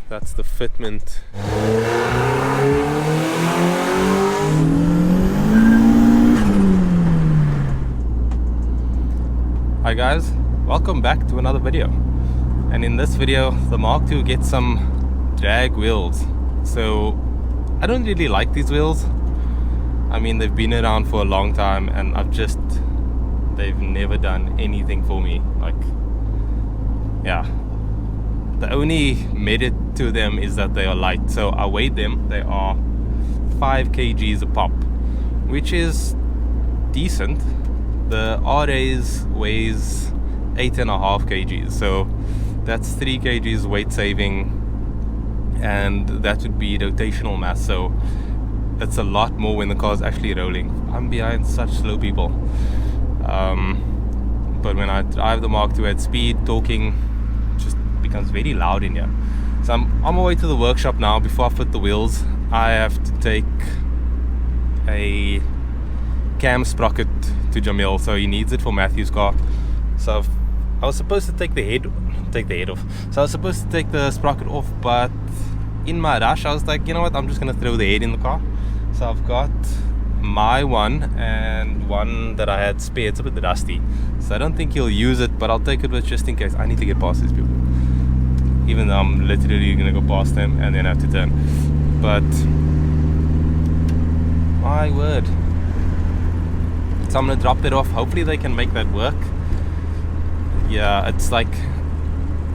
That's the fitment. Hi guys, welcome back to another video. And in this video, the Mark II gets some drag wheels. So I don't really like these wheels. I mean, they've been around for a long time and they've never done anything for me. Like, yeah, the only merit to them is that they are light. So I weighed them. They are 5 kgs a pop, which is decent. The RA's weighs 8.5 kgs, so that's 3 kgs weight saving, and that would be rotational mass, so it's a lot more when the car's actually rolling. I'm behind such slow people, but when I drive the Mark II at speed, talking just becomes very loud in here. So I'm on my way to the workshop now. Before I fit the wheels, I have to take a cam sprocket to Jamil, so he needs it for Matthew's car. So I was supposed to take the head off. So I was supposed to take the sprocket off, but in my rush I was like, you know what, I'm just gonna throw the head in the car. So I've got my one and one that I had spare. It's a bit rusty, so I don't think he'll use it, but I'll take it with just in case. I need to get past these people, even though I'm literally gonna go past them and then have to turn. But my word. So I'm gonna drop that off. Hopefully they can make that work. Yeah, it's like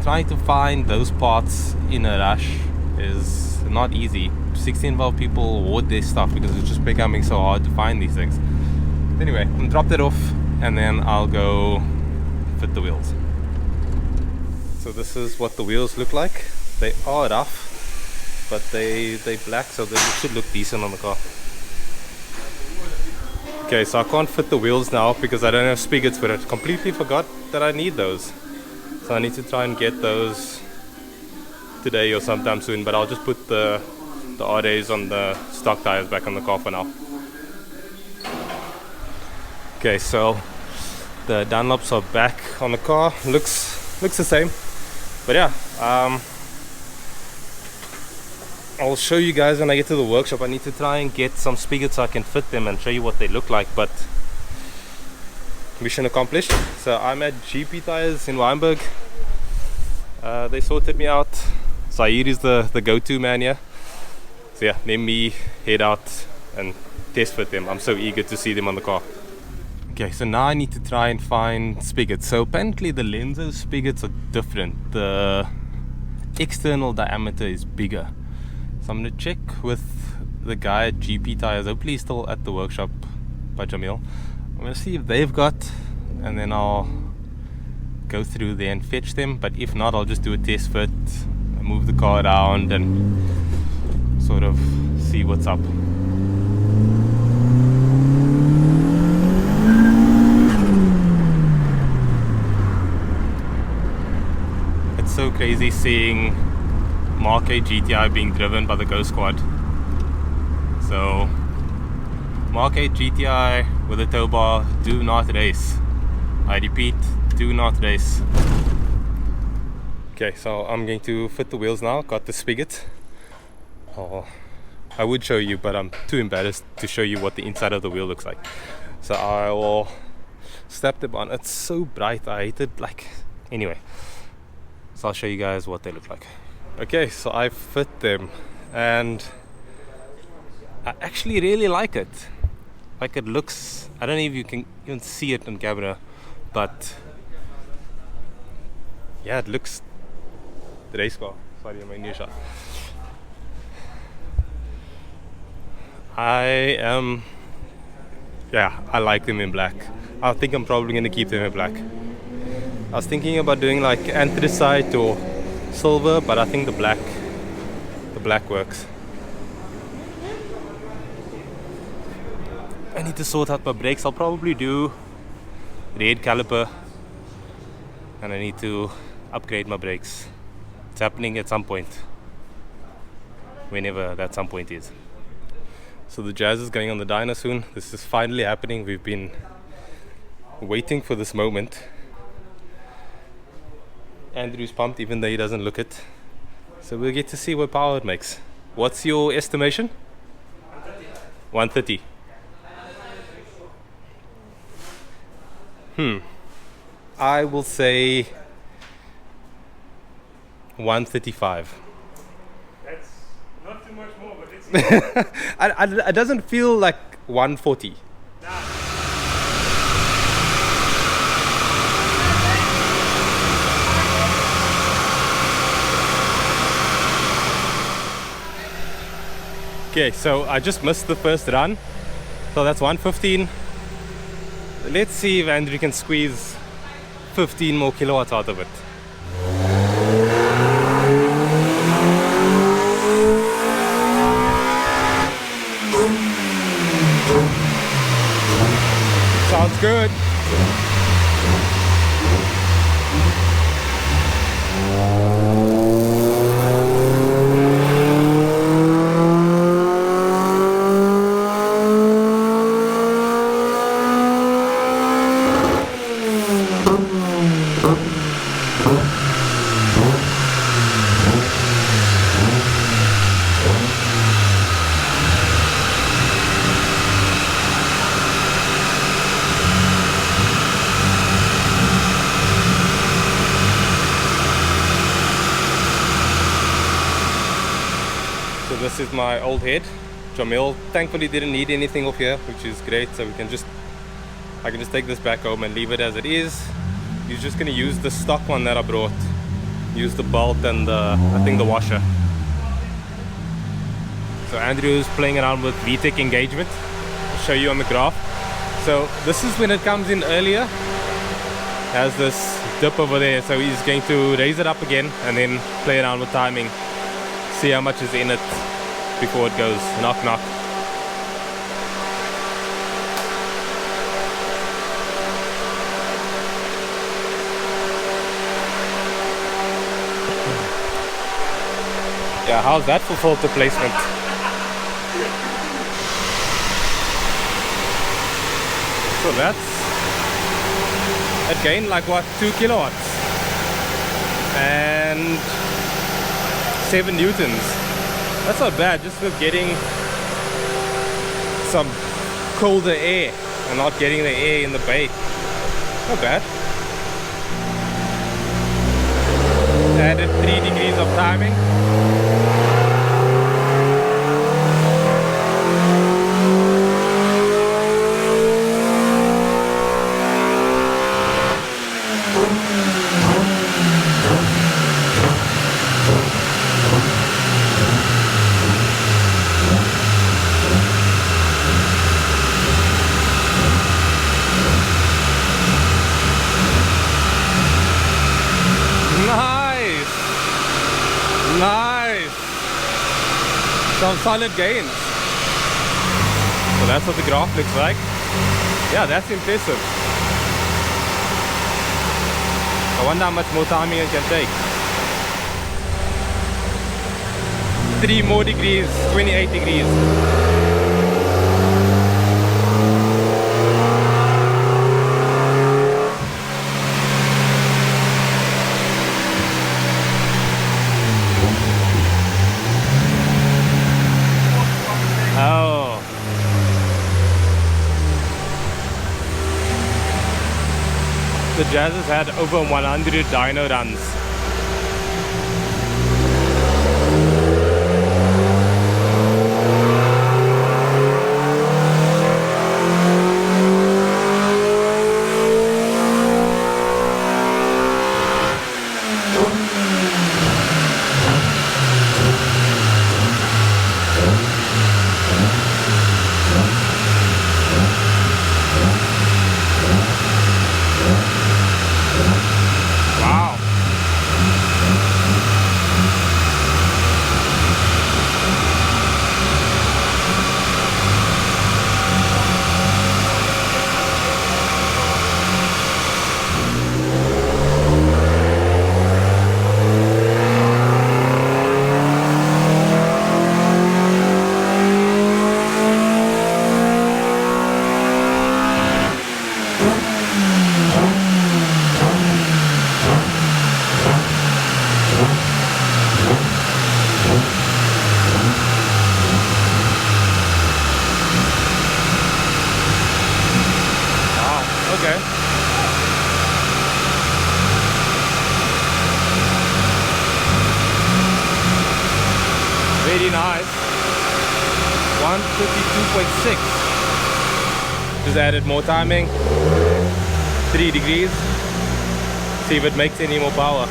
trying to find those parts in a rush is not easy. 16 valve people hoard their stuff because it's just becoming so hard to find these things. Anyway, I'm gonna drop that off and then I'll go fit the wheels. So this is what the wheels look like. They are rough, but they're black, so they should look decent on the car. Okay, so I can't fit the wheels now because I don't have spigots for it. Completely forgot that I need those. So I need to try and get those today or sometime soon, but I'll just put the R8s on the stock tires back on the car for now. Okay, so the Dunlops are back on the car. Looks the same. But yeah, I'll show you guys when I get to the workshop. I need to try and get some spigots so I can fit them and show you what they look like, but mission accomplished. So I'm at GP Tires in Weinberg. They sorted me out. Zahir is the go-to man here. So yeah, let me head out and test fit them. I'm so eager to see them on the car. Okay, so now I need to try and find spigots. So apparently the lenses spigots are different. The external diameter is bigger. So I'm going to check with the guy at GP Tires. Hopefully he's still at the workshop by Jamil. I'm going to see if they've got, and then I'll go through there and fetch them. But if not, I'll just do a test fit, move the car around and sort of see what's up. It's so crazy seeing Mark 8 GTI being driven by the Go Squad. So Mark 8 GTI with a tow bar, do not race. I repeat, do not race. Okay, so I'm going to fit the wheels now. Got the spigot. Oh, I would show you, but I'm too embarrassed to show you what the inside of the wheel looks like. So I will slap them on. It's so bright, I hate it. Like, anyway, so I'll show you guys what they look like. Okay, so I fit them and I actually really like it. Like, it looks, I don't know if you can even see it on camera, but yeah, it looks the race car. Sorry, my new shot. I like them in black. I think I'm probably going to keep them in black. I was thinking about doing like anthracite or silver, but I think the black works. I need to sort out my brakes. I'll probably do red caliper, and I need to upgrade my brakes. It's happening at some point, whenever that some point is. So the Jazz is going on the dyno soon. This is finally happening. We've been waiting for this moment. Andrew's pumped, even though he doesn't look it. So we'll get to see what power it makes. What's your estimation? 130. I will say 135. That's not too much more, but it's It doesn't feel like 140. Okay, so I just missed the first run, so that's 115. Let's see if Andrew can squeeze 15 more kilowatts out of it. Sounds good. So this is my old head. Jamil thankfully didn't need anything off here, which is great. So I can just take this back home and leave it as it is. He's just gonna use the stock one that I brought. Use the bolt and I think the washer. So Andrew's playing around with VTEC engagement. I'll show you on the graph. So this is when it comes in earlier. Has this dip over there. So he's going to raise it up again and then play around with timing. See how much is in it before it goes knock knock. Yeah, how's that for filter placement? So that's it gained like what, 2 kilowatts and 7 newtons. That's not bad, just with getting some colder air and not getting the air in the bay. Not bad. Added 3 degrees of timing. Nice! Some solid gains. So that's what the graph looks like. Yeah, that's impressive. I wonder how much more timing it can take. 3 more degrees, 28 degrees. Oh. The Jazz has had over 100 dyno runs. Very nice. 152.6. Just added more timing. 3 degrees. See if it makes any more power.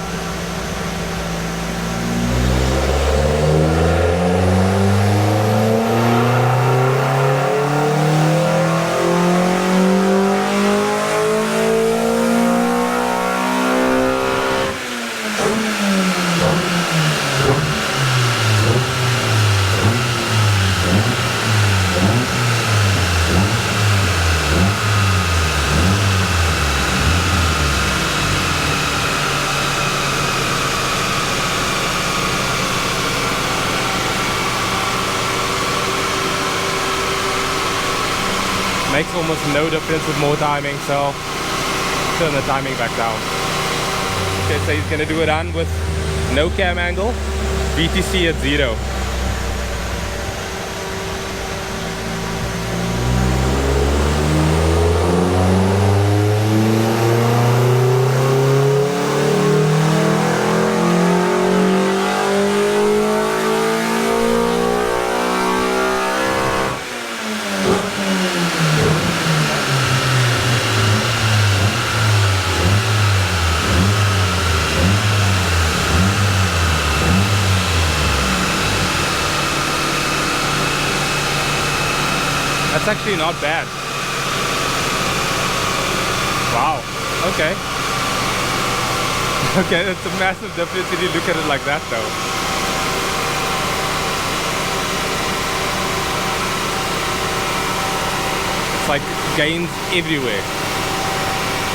Makes almost no difference with more timing, so turn the timing back down. Okay, so he's gonna do a run with no cam angle, VTC at 0. That's actually not bad. Wow, okay. Okay, that's a massive difference if you look at it like that though. It's like gains everywhere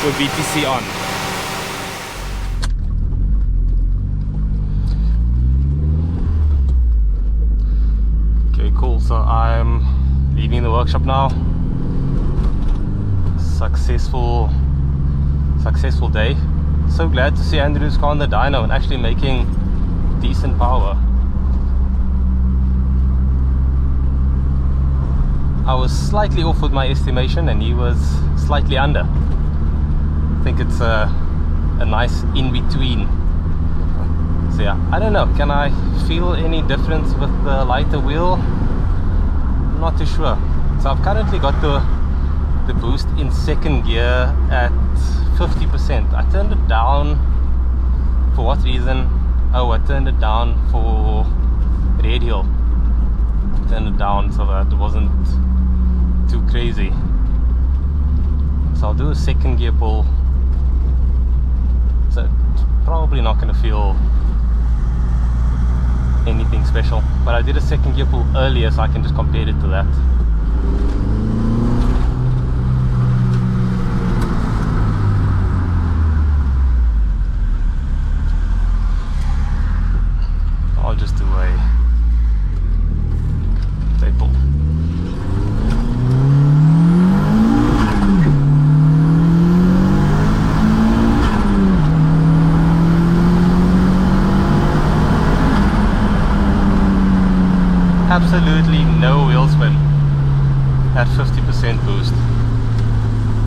with VTC on. Okay, cool, so I'm leaving the workshop now. Successful day. So glad to see Andrew's car on the dyno and actually making decent power. I was slightly off with my estimation and he was slightly under. I think it's a nice in-between. So yeah, I don't know, can I feel any difference with the lighter wheel? Not too sure. So I've currently got the boost in second gear at 50%. I turned it down for what reason? Oh, I turned it down for radial. Turned it down so that it wasn't too crazy. So I'll do a second gear pull. So it's probably not going to feel anything special, but I did a second gear pull earlier so I can just compare it to that. I'll just do a tape pull. Absolutely no wheel spin at 50% boost.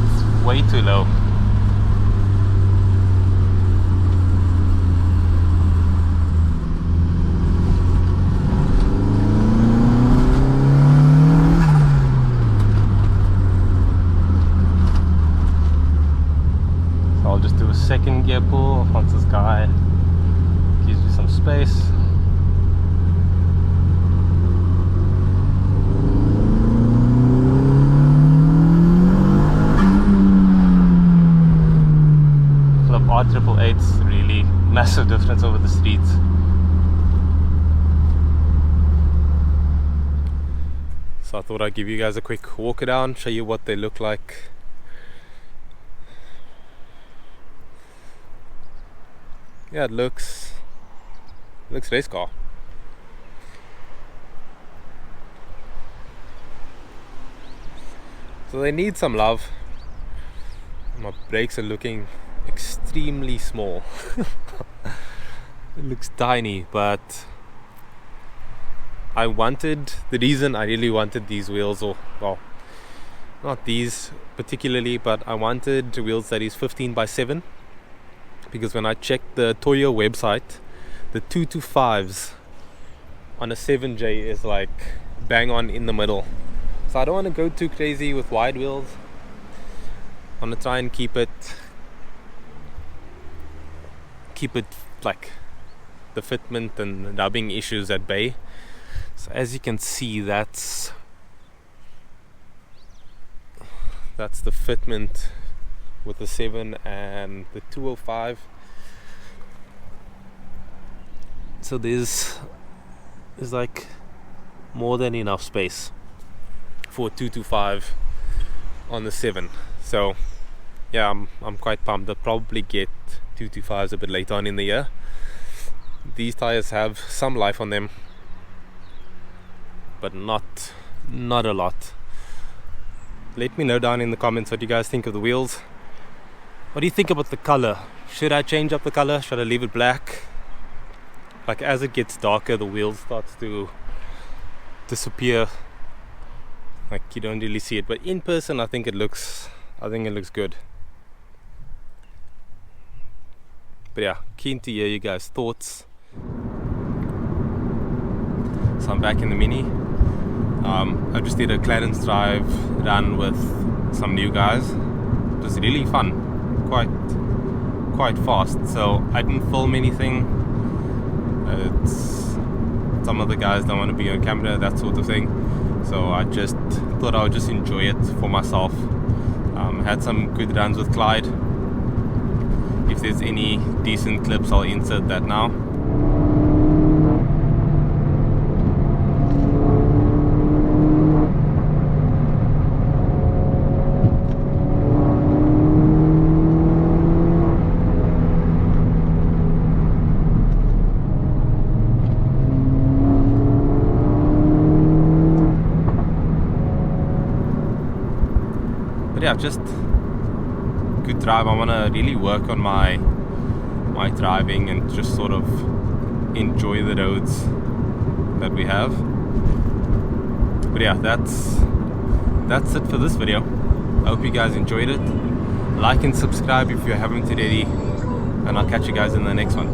It's way too low. So I'll just do a second gear pull once this guy gives me some space. R888's really massive difference over the streets. So I thought I'd give you guys a quick walk around, show you what they look like. Yeah, it looks race car. So they need some love. My brakes are looking extremely small. It looks tiny, but the reason I really wanted these wheels, or well, not these particularly, but I wanted wheels that is 15x7, because when I checked the Toyo website, the 225s on a 7J is like bang on in the middle. So I don't want to go too crazy with wide wheels. I want to try and keep it like the fitment and rubbing issues at bay. So as you can see, that's the fitment with the 7 and the 205. So there's like more than enough space for 225 on the 7. So yeah, I'm quite pumped. I'll probably get 225s a bit later on in the year. These tires have some life on them, but not a lot. Let me know down in the comments what you guys think of the wheels. What do you think about the color? Should I change up the color? Should I leave it black? Like as it gets darker, the wheel starts to disappear. Like you don't really see it, but in person I think it looks good. But yeah, keen to hear you guys' thoughts. So I'm back in the Mini. I just did a Clarence Drive run with some new guys. It was really fun, quite fast. So I didn't film anything. Some of the guys don't want to be on camera, that sort of thing. So I just thought I would just enjoy it for myself. Had some good runs with Clyde. If there's any decent clips, I'll insert that now. But yeah, just good drive. I want to really work on my driving and just sort of enjoy the roads that we have. But yeah, that's it for this video. I hope you guys enjoyed it. Like and subscribe if you haven't already, and I'll catch you guys in the next one.